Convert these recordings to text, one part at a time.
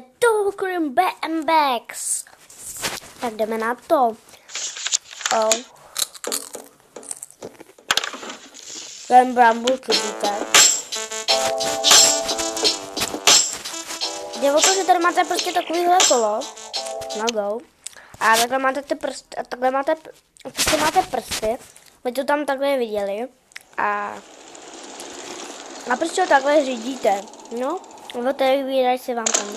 Token BMX. Tak jdeme na to. Ten brambulky, víte. Jde o to, že tady máte prostě takovýhle kolo. No go. A takhle máte ty prsty, a takhle máte prsty. My to tam takhle viděli. A prostě ho takhle řídíte. No, otevírají se vám tam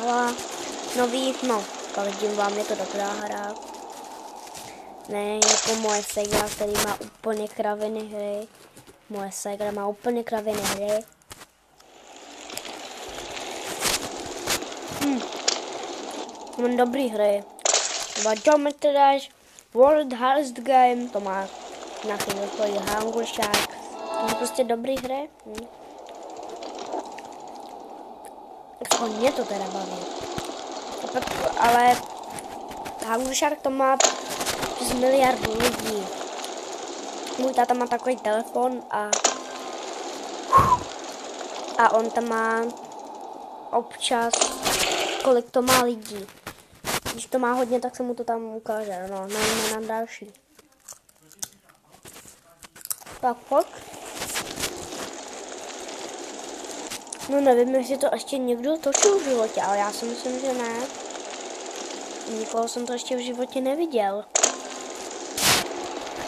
nový, no, vidím vám, je to dobrá hra. Ne, jako moje Sega, který má úplně kraviny hry. Moje Sega má úplně kraviny hry. Mám dobrý hry. Geometry Dash, World Hardest Game, to má nějaký takový Hunger Shark. To jsou prostě dobrý hry. Aspoň mě to teda baví. Ale Hunger Shark to má přes miliardu lidí. Můj táta má takový telefon a on tam má občas, kolik to má lidí. Když to má hodně, tak se mu to tam ukáže. No, najíme nám další. Tak pojď. No nevím, jestli to ještě někdo točil v životě, ale já si myslím, že ne. Nikoho jsem to ještě v životě neviděl.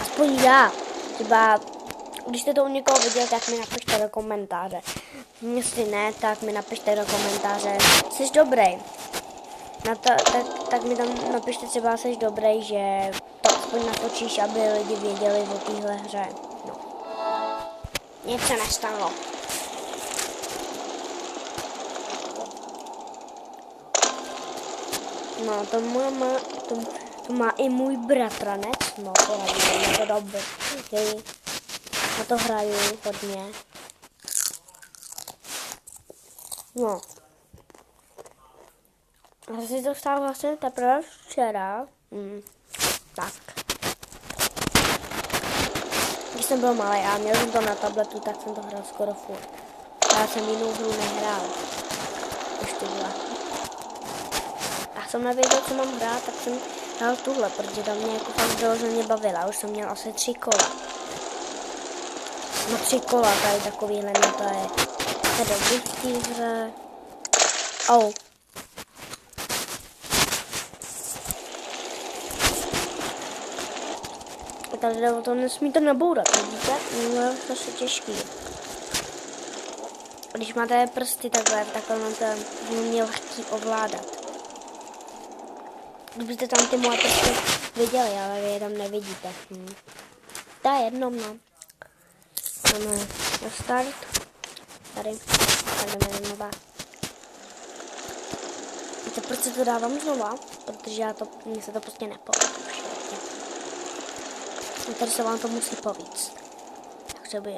Aspoň já. Třeba, když jste to u někoho viděl, tak mi napište do komentáře. Jestli ne, tak mi napište do komentáře. Jsi dobrý. Tak mi tam napište třeba, jsi dobrý, že to aspoň natočíš, aby lidi věděli o téhle hře. No. Nic se nestalo. No, to má i můj bratranec. No, to je to dobré. Na to hraju hodně. No. Já si to stalo vlastně teprve včera. Tak. Když jsem byl malý a měl jsem to na tabletu, tak jsem to hrál skoro furt. Já jsem jinou hru nehrál. Už to byla. Já jsem nevěděl, co mám hrát, tak jsem hrál tuhle, protože tam mě jako fakt vyloženě bavila. Už jsem měl asi 3 kola. No 3 kola tady takovýhle, no to je dobrý v té hře. Tady jde o to, nesmíte nabourat, vidíte? No, je to těžký. Když máte prsty takhle máte mě lehký ovládat. Kdybyste tam ty moje prsty viděli, ale vy je tam nevidíte. To je jedno, no. Máme na start. Tady jdeme znova. Víte, proč se to dávám znova? Protože mně se to prostě nepovedlo. Tady se vám to musí povíct. Takže by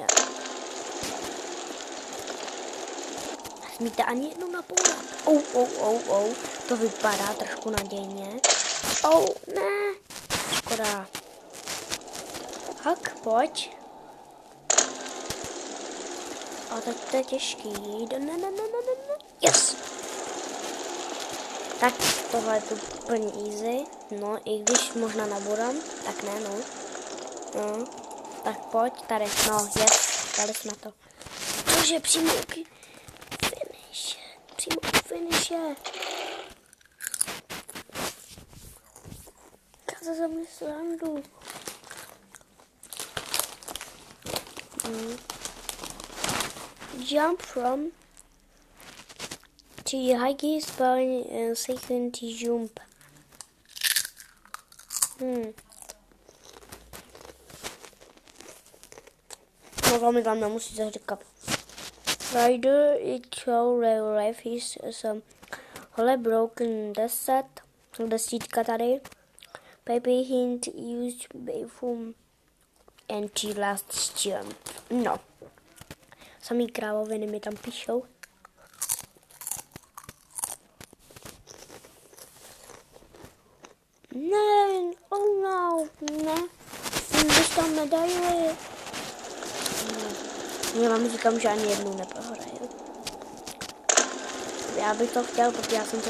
nesmíte ani jednou nabourat. To vypadá trošku nadějně. Ne. Škoda. Tak, pojď. A teď to je těžký. Ne. Yes. Tak, tohle je to úplně easy. No, i když možná nabourám, tak ne, no. No, tak pojď tady, no, dali jsme to. Cože, přímo finiše. Kaza za mě srandu. Jump from to highest point second jump. No, mi tam nemusíte říkat. Rider it show real life is some hole broken desítka tady. Baby hint used from and last jump. No. Samý krávoviny mi tam píšou. Ne, ne. Když tam medaily. Já vám říkám, že ani jednou neprohraju. Já bych to chtěl, protože já jsem to